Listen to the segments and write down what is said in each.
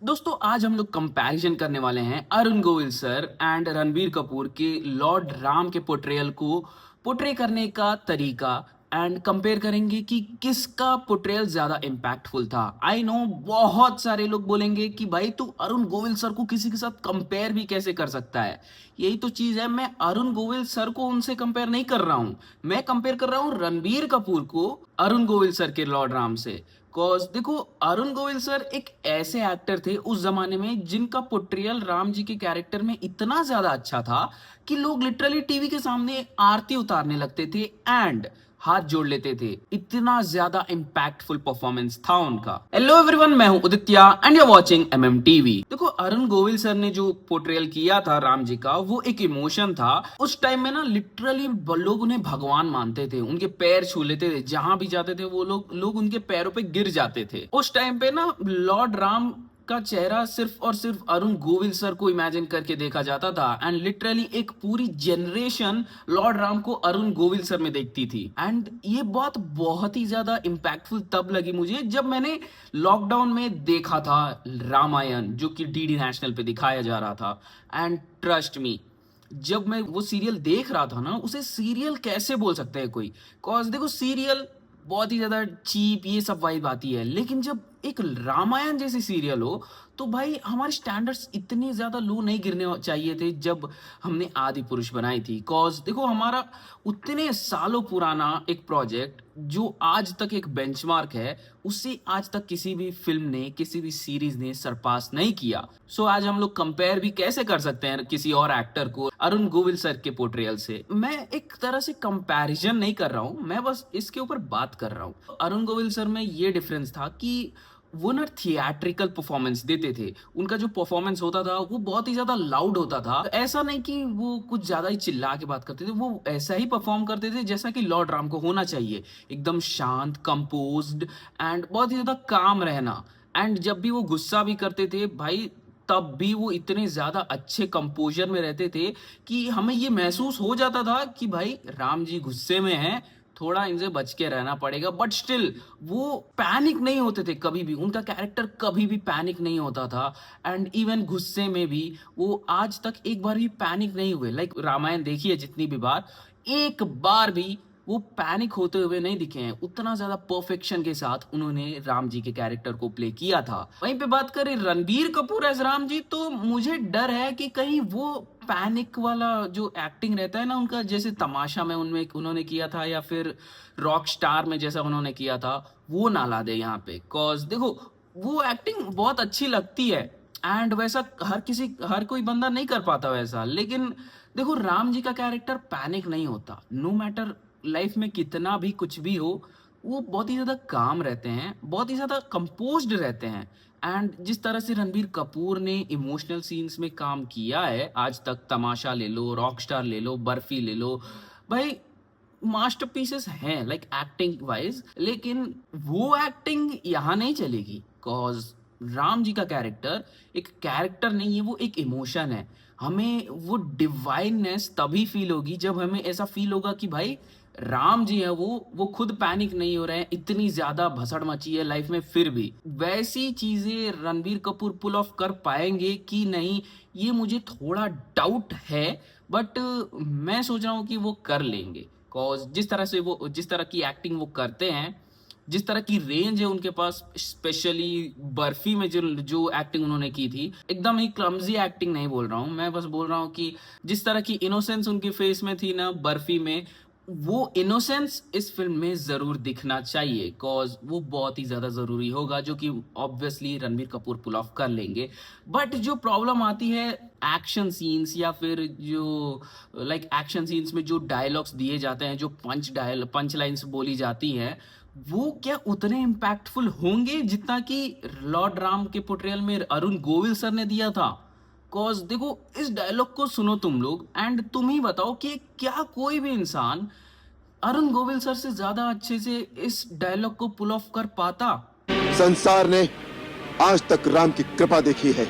दोस्तों आज हम लोग कंपैरिजन करने वाले हैं अरुण गोविल सर एंड रणबीर कपूर के लॉर्ड राम के पोर्ट्रेयल को पोर्ट्रे करने का तरीका एंड कंपेयर करेंगे कि किसका पोर्ट्रेयल ज्यादा इम्पैक्टफुल था। आई नो बहुत सारे लोग बोलेंगे कि भाई तू अरुण गोविल सर को किसी के साथ कंपेयर भी कैसे कर सकता है। यही तो चीज है, मैं अरुण गोविल सर को उनसे कंपेयर नहीं कर रहा हूं, मैं कंपेयर कर रहा हूं रणबीर कपूर को अरुण गोविल सर के लॉर्ड राम से। कॉज देखो, अरुण गोविल सर एक ऐसे एक्टर थे उस जमाने में जिनका पोर्ट्रियल राम जी के कैरेक्टर में इतना ज्यादा अच्छा था कि लोग लिटरली टीवी के सामने आरती उतारने लगते थे एंड हाथ जोड़ लेते थे। इतना ज्यादा इम्पैक्टफुल परफॉर्मेंस था उनका। हेलो एवरीवन, मैं हूं Uditya and you watching TV. देखो, अरुण गोविल सर ने जो पोर्ट्रेयल किया था राम जी का, वो एक इमोशन था। उस टाइम में ना लिटरली लोग उन्हें भगवान मानते थे, उनके पैर छू लेते थे, जहां भी जाते थे वो लोग उनके पैरों पे गिर जाते थे। उस टाइम पे ना लॉर्ड राम का चेहरा सिर्फ और सिर्फ अरुण गोविल सर को इमेजिन करके देखा जाता था एंड लिटरली एक पूरी जनरेशन लॉर्ड राम को अरुण गोविल सर में देखती थी। एंड ये बात बहुत ही ज्यादा इम्पैक्टफुल तब लगी मुझे जब मैंने लॉकडाउन में देखा था रामायण, जो कि डीडी नेशनल पे दिखाया जा रहा था। एंड ट्रस्ट मी, जब मैं वो सीरियल देख रहा था ना, उसे सीरियल कैसे बोल सकते हैं कोई। कॉज देखो, सीरियल बहुत ही ज्यादा चीप ये सब वाइब आती है, लेकिन जब एक रामायण जैसी सीरियल हो तो भाई हमारे स्टैंडर्ड्स इतने ज्यादा लो नहीं गिरने चाहिए थे जब हमने आदि पुरुष बनाई थी। कॉज देखो, हमारा उतने सालों पुराना एक प्रोजेक्ट जो आज तक एक बेंचमार्क है, उसे आज तक किसी भी फिल्म ने, किसी भी सीरीज ने सरपास नहीं किया। सो आज हम लोग कंपेयर भी कैसे कर सकते हैं किसी और एक्टर को अरुण गोविल सर के पोर्ट्रियल से। मैं एक तरह से कंपैरिजन नहीं कर रहा हूं, मैं बस इसके ऊपर बात कर रहा हूं। अरुण गोविल सर में ये डिफरेंस था कि वो ना थिएट्रिकल परफॉर्मेंस देते थे। उनका जो परफॉर्मेंस होता था वो बहुत ही ज्यादा लाउड होता था। ऐसा नहीं कि वो कुछ ज्यादा ही चिल्ला के बात करते थे, वो ऐसा ही परफॉर्म करते थे जैसा कि लॉर्ड राम को होना चाहिए, एकदम शांत, कंपोज्ड एंड बहुत ही ज्यादा काम रहना। एंड जब भी वो गुस्सा भी करते थे भाई, तब भी वो इतने ज्यादा अच्छे कंपोजर में रहते थे कि हमें ये महसूस हो जाता था कि भाई राम जी गुस्से में हैं, थोड़ा इनसे बच के रहना पड़ेगा। बट स्टिल वो पैनिक नहीं होते थे कभी भी, उनका कैरेक्टर कभी भी पैनिक नहीं होता था। एंड इवन गुस्से में भी वो आज तक एक बार भी पैनिक नहीं हुए। लाइक रामायण देखिए जितनी भी बार, एक बार भी वो पैनिक होते हुए नहीं दिखे हैं। उतना ज्यादा परफेक्शन के साथ उन्होंने राम जी के कैरेक्टर को प्ले किया था। वहीं पे बात करें रणबीर कपूर एज राम जी, तो मुझे डर है कि कहीं वो पैनिक वाला जो एक्टिंग रहता है ना उनका, जैसे तमाशा में उनमें उन्होंने किया था या फिर रॉक स्टार में जैसा उन्होंने किया था, वो ना ला दे यहाँ पे। कॉज देखो, वो एक्टिंग बहुत अच्छी लगती है एंड वैसा हर कोई बंदा नहीं कर पाता वैसा। लेकिन देखो, राम जी का कैरेक्टर पैनिक नहीं होता। नो मैटर लाइफ में कितना भी कुछ भी हो, वो बहुत ही ज्यादा काम रहते हैं, बहुत ही ज्यादा कंपोज्ड रहते हैं। एंड जिस तरह से रणबीर कपूर ने इमोशनल सीन्स में काम किया है आज तक, तमाशा ले लो, रॉकस्टार ले लो, बर्फी ले लो, भाई मास्टरपीसेस हैं लाइक एक्टिंग वाइज। लेकिन वो एक्टिंग यहाँ नहीं चलेगी। कॉज राम जी का कैरेक्टर एक कैरेक्टर नहीं है, वो एक इमोशन है। हमें वो डिवाइननेस तभी फील होगी जब हमें ऐसा फील होगा कि भाई राम जी है, वो खुद पैनिक नहीं हो रहे हैं। इतनी ज्यादा भसड़ मची है लाइफ में, फिर भी वैसी चीजें रणबीर कपूर पुल ऑफ कर पाएंगे कि नहीं, ये मुझे थोड़ा डाउट है। बट मैं सोच रहा हूँ कि वो कर लेंगे। कॉज जिस तरह की एक्टिंग वो करते हैं, जिस तरह की रेंज है उनके पास, स्पेशली बर्फी में जो जो एक्टिंग उन्होंने की थी, एकदम ही क्लमजी एक्टिंग नहीं बोल रहा हूँ मैं, बस बोल रहा हूँ कि जिस तरह की इनोसेंस उनके फेस में थी ना बर्फी में, वो इनोसेंस इस फिल्म में जरूर दिखना चाहिए। कॉज वो बहुत ही ज्यादा जरूरी होगा, जो कि obviously Ranbir Kapoor pull off कर लेंगे। बट जो प्रॉब्लम आती है एक्शन सीन्स या फिर जो लाइक एक्शन सीन्स में जो डायलॉग्स दिए जाते हैं, जो पंच लाइन्स बोली जाती हैं, वो क्या उतने इम्पैक्टफुल होंगे जितना कि लॉर्ड राम के पोर्ट्रेयल में अरुण गोविल सर ने दिया था। कॉज देखो, इस डायलॉग को सुनो तुम लोग एंड तुम ही बताओ कि क्या कोई भी इंसान अरुण गोविल सर से ज्यादा अच्छे से इस डायलॉग को पुल ऑफ कर पाता। संसार ने आज तक राम की कृपा देखी है,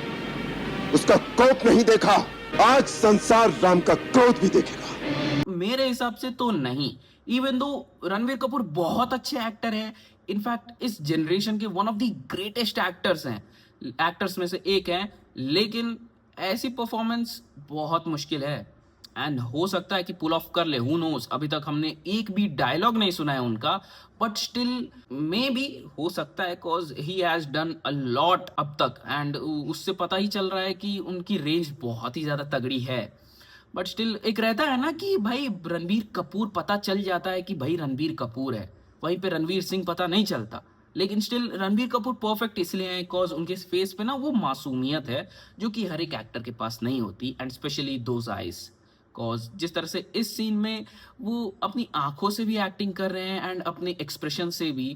उसका कोप नहीं देखा। आज संसार राम का क्रोध भी देखेगा। मेरे हिसाब से तो नहीं। इवन दो रणवीर कपूर बहुत अच्छे एक्टर हैं, इनफैक्ट इस जनरेशन के one of the greatest actors हैं, एक्टर्स में से एक हैं, लेकिन ऐसी परफॉर्मेंस बहुत मुश्किल है एंड हो सकता है कि पुल ऑफ कर ले, हु नोस। अभी तक हमने एक भी डायलॉग नहीं सुना है उनका, बट स्टिल मे बी हो सकता है, cause he has done a lot अब तक एंड उससे पता ही चल रहा है कि उनकी रेंज बहुत ही ज़्यादा तगड़ी है। बट स्टिल एक रहता है ना कि भाई रणबीर कपूर पता चल जाता है कि भाई रणबीर कपूर है, वहीं पे रणवीर सिंह पता नहीं चलता। लेकिन स्टिल रणबीर कपूर परफेक्ट इसलिए है कॉज उनके फेस पे ना वो मासूमियत है जो कि हर एक एक्टर के पास नहीं होती, and specially those eyes. Cause जिस तरह से इस सीन में वो अपनी आंखों से भी एक्टिंग कर रहे हैं एंड अपने एक्सप्रेशन से भी।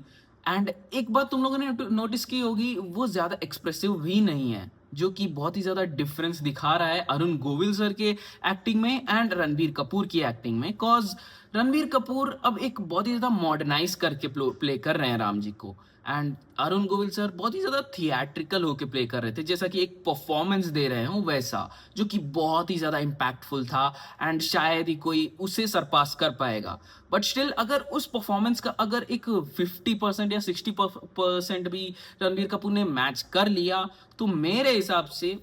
एंड एक बात तुम लोगों ने नोटिस की होगी, वो ज़्यादा एक्सप्रेसिव भी नहीं है, जो कि बहुत ही ज़्यादा डिफरेंस दिखा रहा है अरुण गोविल सर के एक्टिंग में एंड रणबीर कपूर की एक्टिंग में। कॉज रणबीर कपूर अब एक बहुत ही ज़्यादा मॉडर्नाइज करके प्ले कर रहे हैं राम जी को, एंड अरुण गोविल सर बहुत ही ज़्यादा थिएट्रिकल होके प्ले कर रहे थे, जैसा कि एक परफॉर्मेंस दे रहे हो वैसा, जो कि बहुत ही ज़्यादा इम्पैक्टफुल था एंड शायद ही कोई उसे सरपास कर पाएगा। बट स्टिल अगर उस परफॉर्मेंस का अगर एक 50% या 60% भी रणबीर कपूर ने मैच कर लिया, तो मेरे हिसाब से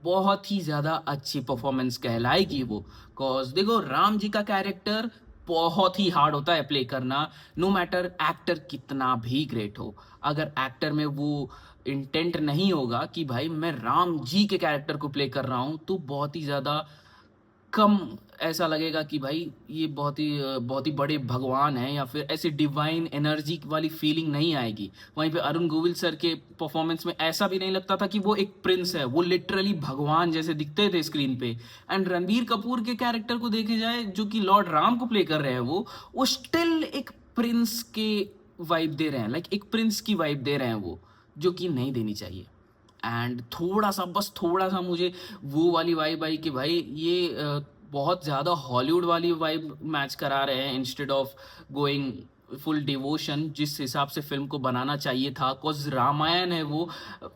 बहुत ही ज़्यादा अच्छी परफॉर्मेंस कहलाएगी वो। कॉज देखो राम जी का कैरेक्टर बहुत ही हार्ड होता है प्ले करना, नो मैटर एक्टर कितना भी ग्रेट हो। अगर एक्टर में वो इंटेंट नहीं होगा कि भाई मैं राम जी के कैरेक्टर को प्ले कर रहा हूँ, तो बहुत ही ज़्यादा कम ऐसा लगेगा कि भाई ये बहुत ही बड़े भगवान हैं, या फिर ऐसी डिवाइन एनर्जी वाली फीलिंग नहीं आएगी। वहीं पे अरुण गोविल सर के परफॉर्मेंस में ऐसा भी नहीं लगता था कि वो एक प्रिंस है, वो लिटरली भगवान जैसे दिखते थे स्क्रीन पे। एंड रणबीर कपूर के कैरेक्टर को देखे जाए जो कि लॉर्ड राम को प्ले कर रहे हैं, वो स्टिल एक प्रिंस के वाइब दे रहे हैं, लाइक एक प्रिंस की वाइब दे रहे हैं वो, जो कि नहीं देनी चाहिए। एंड थोड़ा सा, बस थोड़ा सा मुझे वो वाली वाइब आई कि भाई ये बहुत ज़्यादा हॉलीवुड वाली वाइब मैच करा रहे हैं instead of going full devotion जिस हिसाब से फिल्म को बनाना चाहिए था। कॉज रामायण है वो,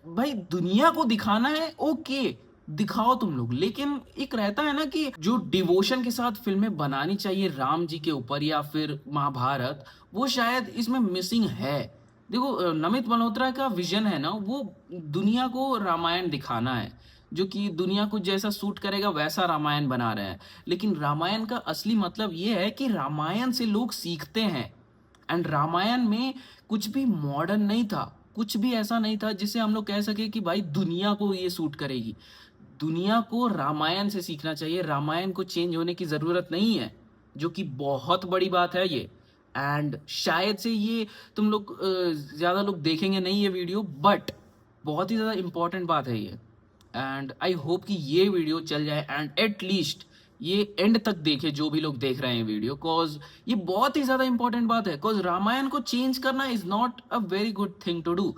भाई दुनिया को दिखाना है, ओके दिखाओ तुम लोग, लेकिन एक रहता है ना कि जो डिवोशन के साथ फिल्में बनानी चाहिए राम जी के ऊपर या फिर महाभारत, वो शायद इसमें मिसिंग है। देखो नमित मल्होत्रा का विजन है ना, वो दुनिया को रामायण दिखाना है, जो कि दुनिया को जैसा सूट करेगा वैसा रामायण बना रहे हैं। लेकिन रामायण का असली मतलब ये है कि रामायण से लोग सीखते हैं, एंड रामायण में कुछ भी मॉडर्न नहीं था, कुछ भी ऐसा नहीं था जिसे हम लोग कह सके कि भाई दुनिया को ये सूट करेगी। दुनिया को रामायण से सीखना चाहिए, रामायण को चेंज होने की ज़रूरत नहीं है, जो कि बहुत बड़ी बात है ये। एंड शायद से ये तुम लोग ज़्यादा लोग देखेंगे नहीं ये वीडियो, बट बहुत ही ज़्यादा इम्पॉर्टेंट बात है ये। एंड आई होप कि ये वीडियो चल जाए एंड एट लीस्ट ये एंड तक देखे जो भी लोग देख रहे हैं वीडियो, कॉज ये बहुत ही ज़्यादा इंपॉर्टेंट बात है। कॉज रामायण को चेंज करना is not a very good thing to do.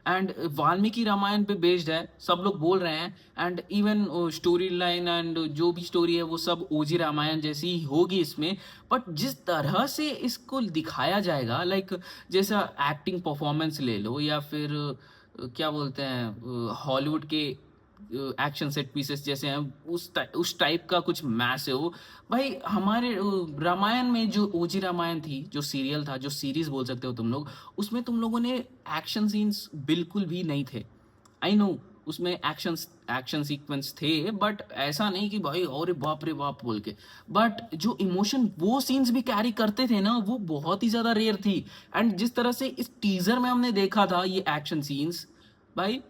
And Valmiki Ramayan पे बेस्ड है, सब लोग बोल रहे हैं, एंड इवन स्टोरी लाइन एंड जो भी स्टोरी है वो सब ओजी रामायण जैसी ही होगी इसमें। बट जिस तरह से इसको दिखाया जाएगा, लाइक जैसा एक्टिंग परफॉर्मेंस ले लो या फिर क्या बोलते हैं हॉलीवुड के एक्शन सेट पीसेस जैसे हैं, उस टाइप का कुछ मैच है वो। भाई हमारे रामायण में जो ओजी रामायण थी, जो सीरियल था, जो सीरीज बोल सकते हो तुम लोग, उसमें तुम लोगों ने एक्शन सीन्स बिल्कुल भी नहीं थे। आई नो उसमें एक्शन सीक्वेंस थे, बट ऐसा नहीं कि भाई और बाप रे बाप बोल के। बट जो इमोशन वो सीन्स भी कैरी करते थे ना, वो बहुत ही ज़्यादा रेयर थी। एंड जिस तरह से इस टीजर में हमने देखा था ये एक्शन सीन्स, भाई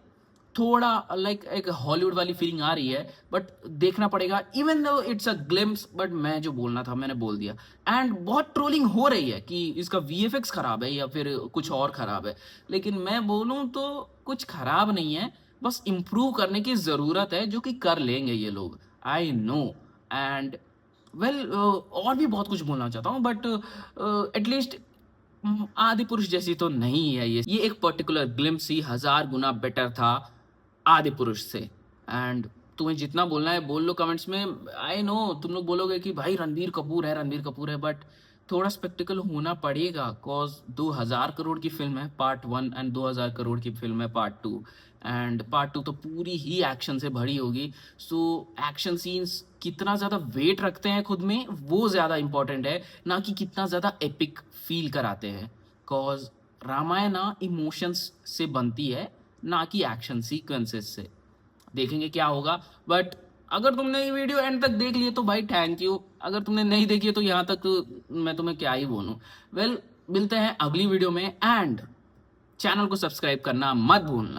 थोड़ा लाइक एक हॉलीवुड वाली फीलिंग आ रही है, बट देखना पड़ेगा। Even though it's a glimpse, but मैं जो बोलना था मैंने बोल दिया। एंड बहुत ट्रोलिंग हो रही है कि इसका वीएफएक्स खराब है या फिर कुछ और खराब है, लेकिन मैं बोलूँ तो कुछ खराब नहीं है, बस इम्प्रूव करने की ज़रूरत है, जो कि कर लेंगे ये लोग, आई नो। एंड वेल और भी बहुत कुछ बोलना चाहता हूँ, बट एटलीस्ट आदि पुरुष जैसी तो नहीं है ये एक पर्टिकुलर ग्लिम्स ही 1000 गुना बेटर था आदि पुरुष से। एंड तुम्हें जितना बोलना है बोल लो कमेंट्स में। आई नो तुम लोग बोलोगे कि भाई रणबीर कपूर है, बट थोड़ा स्पेक्टिकल होना पड़ेगा, कॉज 2000 करोड़ की फिल्म है पार्ट 1 एंड 2000 करोड़ की फिल्म है पार्ट 2, एंड पार्ट 2 तो पूरी ही एक्शन से भरी होगी। सो एक्शन सीन्स कितना ज़्यादा वेट रखते हैं खुद में, वो ज़्यादा इंपॉर्टेंट है, ना कि कितना ज़्यादा एपिक फील कराते हैं। कॉज रामायण इमोशंस से बनती है, ना कि एक्शन सीक्वेंसेस से। देखेंगे क्या होगा। बट अगर तुमने ये वीडियो एंड तक देख लिए तो भाई थैंक यू। अगर तुमने नहीं देखी है तो यहाँ तक मैं तुम्हें क्या ही बोलूं। वेल, मिलते हैं अगली वीडियो में, एंड चैनल को सब्सक्राइब करना मत भूलना।